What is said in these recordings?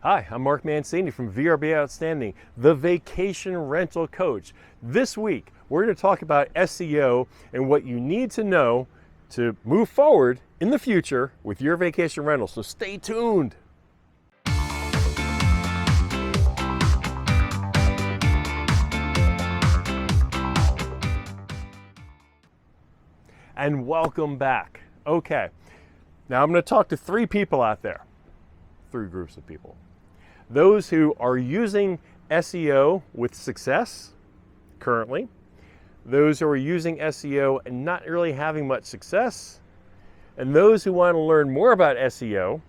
Hi, I'm Mark Mancini from VRBO Outstanding, the vacation rental coach. This week, we're going to talk about SEO and what you need to know to move forward in the future with your vacation rental. So stay tuned. And welcome back. Okay, now I'm going to talk to three people out there, three groups of people. Those who are using SEO with success currently, those who are using SEO and not really having much success, and those who want to learn more about SEO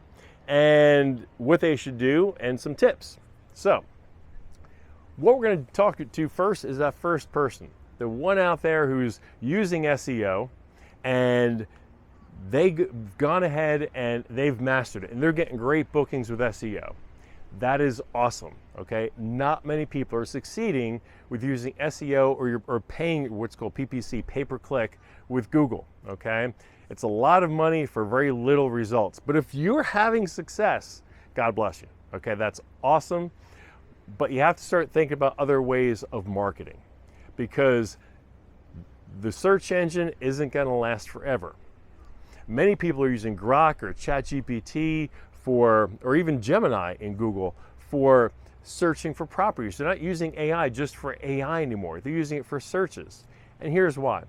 and what they should do and some tips. So, what we're going to talk to first is that first person, the one out there who's using SEO and they've gone ahead and they've mastered it and they're getting great bookings with SEO. That is awesome, okay? Not many people are succeeding with using SEO or paying what's called PPC, pay-per-click, with Google, okay? It's a lot of money for very little results. But if you're having success, God bless you, okay? That's awesome. But you have to start thinking about other ways of marketing because the search engine isn't gonna last forever. Many people are using Grok or ChatGPT or even Gemini in Google for searching for properties. They're not using AI just for AI anymore. They're using it for searches. And here's why.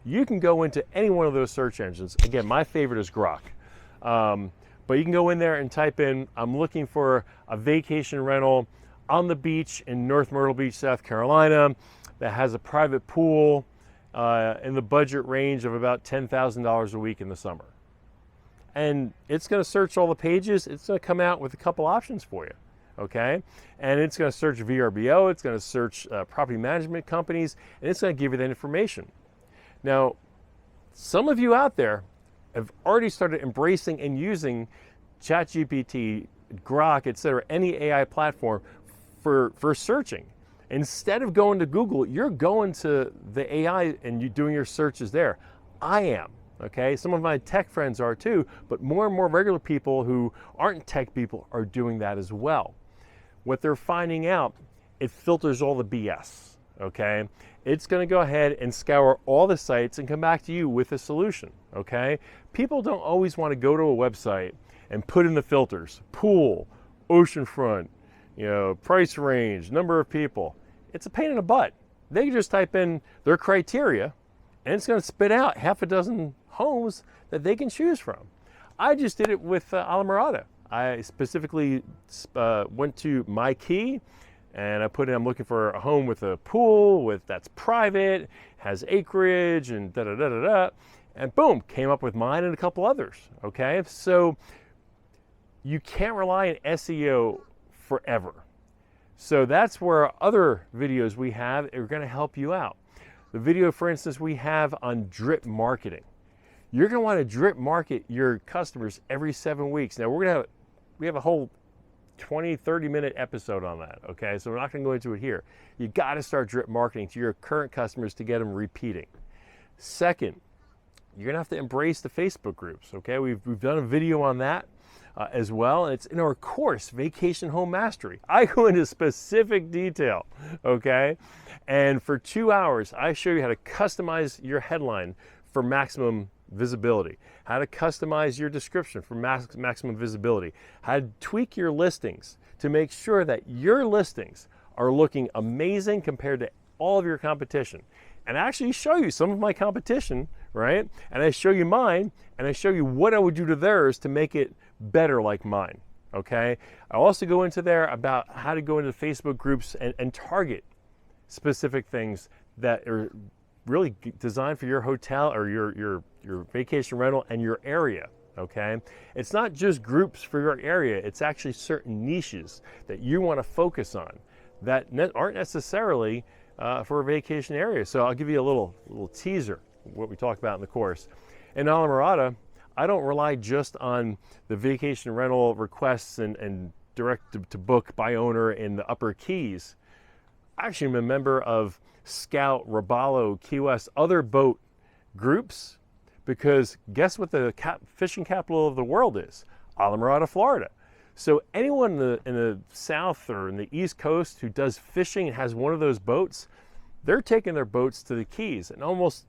You can go into any one of those search engines. Again, my favorite is Grok. But you can go in there and type in, I'm looking for a vacation rental on the beach in North Myrtle Beach, South Carolina, that has a private pool in the budget range of about $10,000 a week in the summer. And it's going to search all the pages. It's going to come out with a couple options for you, okay? And it's going to search VRBO. It's going to search property management companies, and it's going to give you that information. Now, some of you out there have already started embracing and using ChatGPT, Grok, etc., any AI platform for searching. Instead of going to Google, you're going to the AI and you're doing your searches there. I am. Okay, some of my tech friends are too, but more and more regular people who aren't tech people are doing that as well. What they're finding out, it filters all the BS, okay? It's gonna go ahead and scour all the sites and come back to you with a solution, okay? People don't always wanna go to a website and put in the filters, pool, oceanfront, price range, number of people. It's a pain in the butt. They can just type in their criteria and it's gonna spit out half a dozen homes that they can choose from. I just did it with Alamorada. I specifically went to My Key and I put in, I'm looking for a home with a pool, that's private, has acreage and da-da-da-da-da, and boom, came up with mine and a couple others, okay? So you can't rely on SEO forever. So that's where other videos we have are gonna help you out. The video, for instance, we have on drip marketing. You're going to want to drip market your customers every 7 weeks. Now, we have a whole 20, 30-minute episode on that, okay? So we're not going to go into it here. You got to start drip marketing to your current customers to get them repeating. Second, you're going to have to embrace the Facebook groups, okay? We've done a video on that as well. And it's in our course, Vacation Home Mastery. I go into specific detail, okay? And for 2 hours, I show you how to customize your headline for maximum visibility, how to customize your description for maximum visibility, how to tweak your listings to make sure that your listings are looking amazing compared to all of your competition. And I actually show you some of my competition, right? And I show you mine, and I show you what I would do to theirs to make it better like mine, okay? I also go into there about how to go into Facebook groups and target specific things that are really designed for your hotel or your vacation rental and your area, okay? It's not just groups for your area, it's actually certain niches that you want to focus on that aren't necessarily for a vacation area. So I'll give you a little teaser, what we talk about in the course. In Alamorada, I don't rely just on the vacation rental requests and direct to book by owner in the upper Keys. Actually, I'm a member of Scout, Robalo, Key West, other boat groups, because guess what the fishing capital of the world is? Alamorada, Florida. So anyone in the South or in the East Coast who does fishing and has one of those boats, they're taking their boats to the Keys, and almost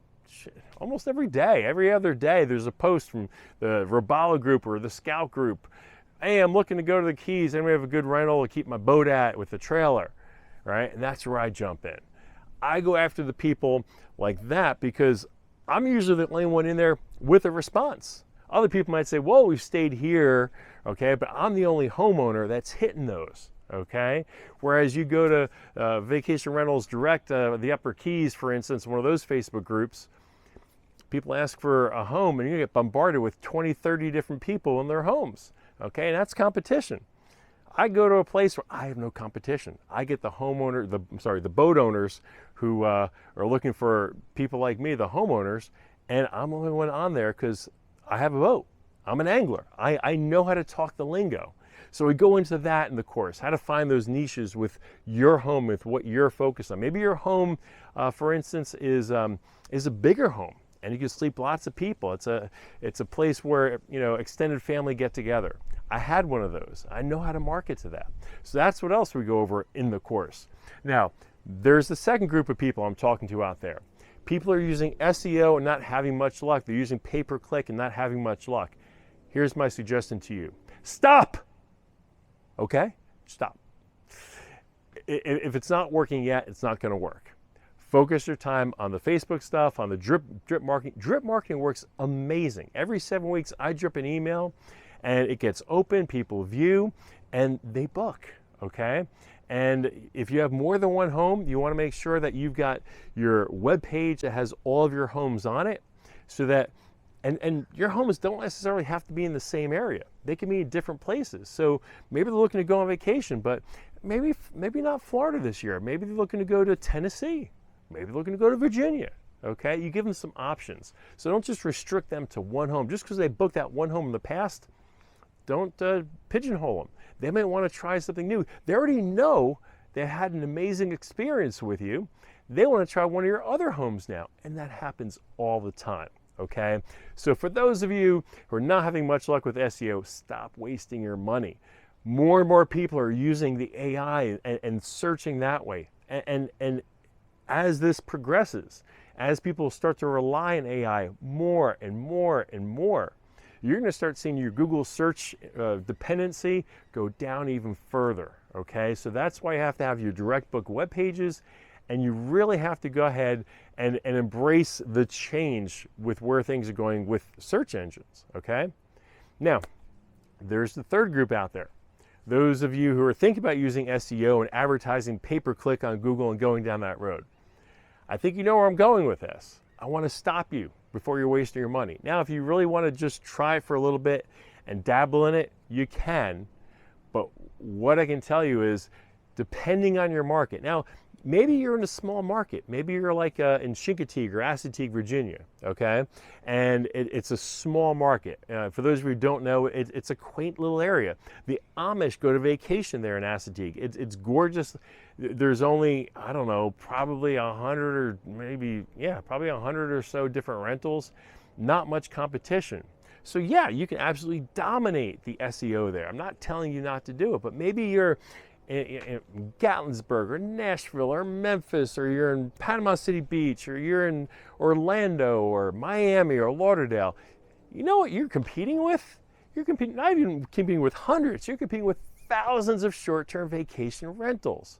every day, every other day, there's a post from the VRBO group or the Scout group. Hey, I'm looking to go to the Keys. Anybody have a good rental to keep my boat at with the trailer, right? And that's where I jump in. I go after the people like that because I'm usually the only one in there with a response. Other people might say, whoa, we've stayed here, okay, but I'm the only homeowner that's hitting those, okay? Whereas you go to Vacation Rentals Direct, the Upper Keys, for instance, one of those Facebook groups, people ask for a home and you get bombarded with 20, 30 different people in their homes, okay? And that's competition. I go to a place where I have no competition. I get the the boat owners who are looking for people like me, the homeowners, and I'm the only one on there because I have a boat. I'm an angler. I know how to talk the lingo. So we go into that in the course, how to find those niches with your home, with what you're focused on. Maybe your home, for instance, is a bigger home, and you can sleep lots of people. It's a place where, you know, extended family get together. I had one of those. I know how to market to that. So that's what else we go over in the course. Now, there's the second group of people I'm talking to out there. People are using SEO and not having much luck. They're using pay-per-click and not having much luck. Here's my suggestion to you. Stop! Okay? Stop. If it's not working yet, it's not going to work. Focus your time on the Facebook stuff, on the drip marketing. Drip marketing works amazing. Every 7 weeks, I drip an email, and it gets open, people view, and they book, okay? And if you have more than one home, you want to make sure that you've got your web page that has all of your homes on it, so that, and your homes don't necessarily have to be in the same area. They can be in different places. So maybe they're looking to go on vacation, but maybe not Florida this year. Maybe they're looking to go to Tennessee. Maybe they're looking to go to Virginia. Okay, you give them some options. So don't just restrict them to one home. Just because they booked that one home in the past, don't pigeonhole them. They might want to try something new. They already know they had an amazing experience with you. They want to try one of your other homes now, and that happens all the time, okay? So for those of you who are not having much luck with SEO, stop wasting your money. More and more people are using the AI and searching that way. And as this progresses, as people start to rely on AI more and more and more, you're going to start seeing your Google search dependency go down even further, okay? So that's why you have to have your direct book web pages, and you really have to go ahead and embrace the change with where things are going with search engines, okay? Now, there's the third group out there. Those of you who are thinking about using SEO and advertising pay-per-click on Google and going down that road. I think you know where I'm going with this. I want to stop you before you're wasting your money. Now, if you really want to just try it for a little bit and dabble in it, you can. But what I can tell you is, depending on your market. Now, maybe you're in a small market. Maybe you're like in Chincoteague or Assateague, Virginia, okay? And it's a small market. For those of you who don't know, it's a quaint little area. The Amish go to vacation there in Assateague. It's gorgeous. There's only, I don't know, probably 100 or maybe, yeah, probably 100 or so different rentals. Not much competition. So yeah, you can absolutely dominate the SEO there. I'm not telling you not to do it, but maybe you're in Gatlinburg or Nashville or Memphis, or you're in Panama City Beach, or you're in Orlando or Miami or Lauderdale. You know what you're competing with? You're competing, not even competing with hundreds, you're competing with thousands of short-term vacation rentals.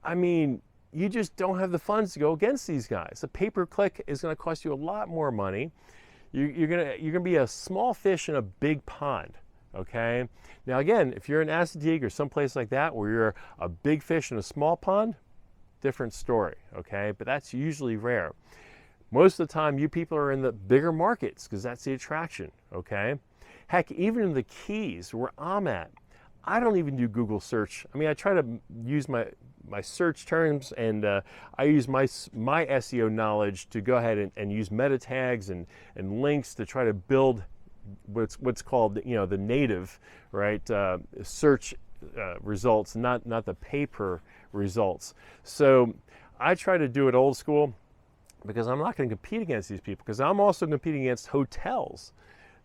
I mean, you just don't have the funds to go against these guys. The pay-per-click is going to cost you a lot more money. You're gonna be a small fish in a big pond. Okay. Now again, if you're in Assateague or someplace like that where you're a big fish in a small pond, different story. Okay, but that's usually rare. Most of the time, you people are in the bigger markets because that's the attraction. Okay. Heck, even in the Keys where I'm at, I don't even do Google search. I mean, I try to use my search terms, and I use my SEO knowledge to go ahead and use meta tags and links to try to build what's called, you know, the native, right, search results, not the paper results. So I try to do it old school because I'm not going to compete against these people, because I'm also competing against hotels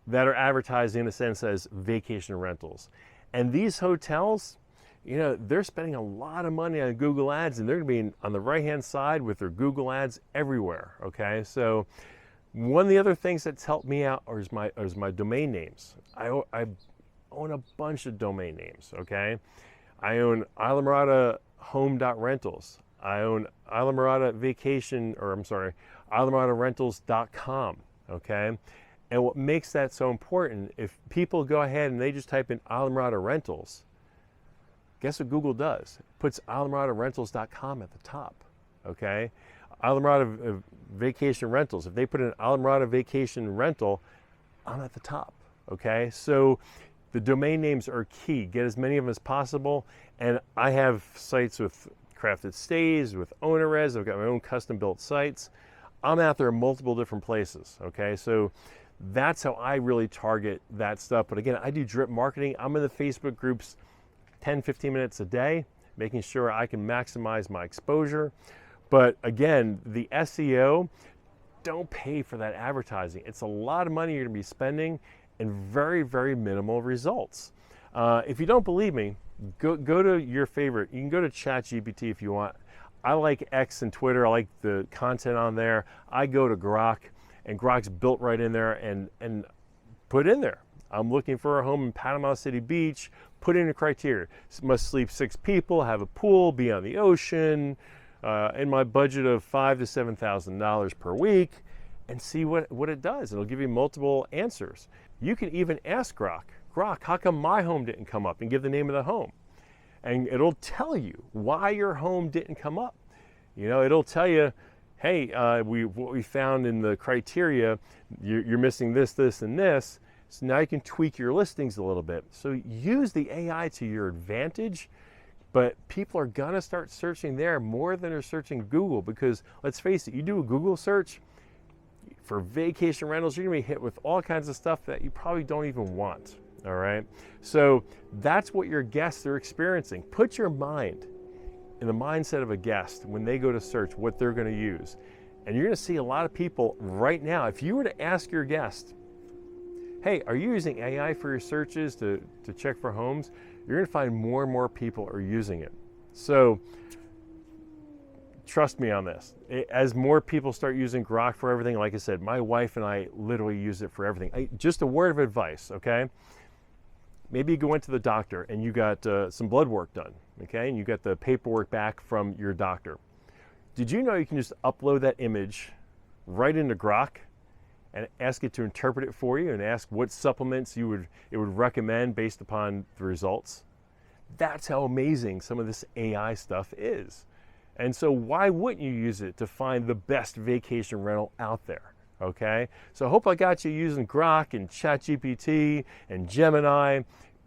that are advertised in a sense as vacation rentals. And these hotels, you know, they're spending a lot of money on Google Ads, and they're going to be on the right-hand side with their Google Ads everywhere, okay? So one of the other things that's helped me out is my domain names. I own a bunch of domain names, okay? I own islamorada.home.rentals. I own islamorada.rentals.com, okay? And what makes that so important, if people go ahead and they just type in Islamorada Rentals, guess what Google does? It puts islamorada.rentals.com at the top, okay? Islamorada Vacation Rentals, if they put in Islamorada Vacation Rental, I'm at the top, okay? So the domain names are key. Get as many of them as possible. And I have sites with crafted stays, with owner-res. I've got my own custom-built sites. I'm out there in multiple different places, okay? So that's how I really target that stuff. But again, I do drip marketing. I'm in the Facebook groups 10, 15 minutes a day, making sure I can maximize my exposure. But again, the SEO, don't pay for that advertising. It's a lot of money you're gonna be spending and very, very minimal results. If you don't believe me, go to your favorite. You can go to ChatGPT if you want. I like X and Twitter. I like the content on there. I go to Grok, and Grok's built right in there and put in there. I'm looking for a home in Panama City Beach. Put in a criteria. Must sleep 6 people, have a pool, be on the ocean, in my budget of $5,000 to $7,000 per week, and see what it does. It'll give you multiple answers. You can even ask Grok, how come my home didn't come up, and give the name of the home. And it'll tell you why your home didn't come up. You know, it'll tell you, hey, what we found in the criteria, you're missing this, this, and this. So now you can tweak your listings a little bit. So use the AI to your advantage, but people are gonna start searching there more than they're searching Google, because let's face it, you do a Google search for vacation rentals, you're gonna be hit with all kinds of stuff that you probably don't even want, all right? So that's what your guests are experiencing. Put your mind in the mindset of a guest when they go to search what they're gonna use. And you're gonna see a lot of people right now, if you were to ask your guest, hey, are you using AI for your searches to check for homes? You're gonna find more and more people are using it. So trust me on this. As more people start using Grok for everything, like I said, my wife and I literally use it for everything. Just a word of advice, okay? Maybe you go into the doctor and you got some blood work done, okay? And you got the paperwork back from your doctor. Did you know you can just upload that image right into Grok and ask it to interpret it for you and ask what supplements it would recommend based upon the results? That's how amazing some of this AI stuff is. And so why wouldn't you use it to find the best vacation rental out there, okay? So I hope I got you using Grok and ChatGPT and Gemini,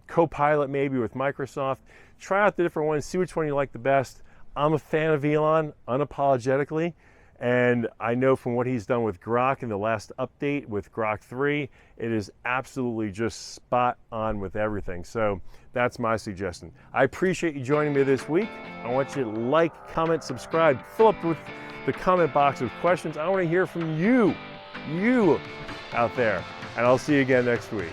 Copilot maybe with Microsoft. Try out the different ones, see which one you like the best. I'm a fan of Elon, unapologetically. And I know from what he's done with Grok in the last update with Grok 3, it is absolutely just spot on with everything. So that's my suggestion. I appreciate you joining me this week. I want you to like, comment, subscribe, fill up with the comment box with questions. I want to hear from you out there. And I'll see you again next week.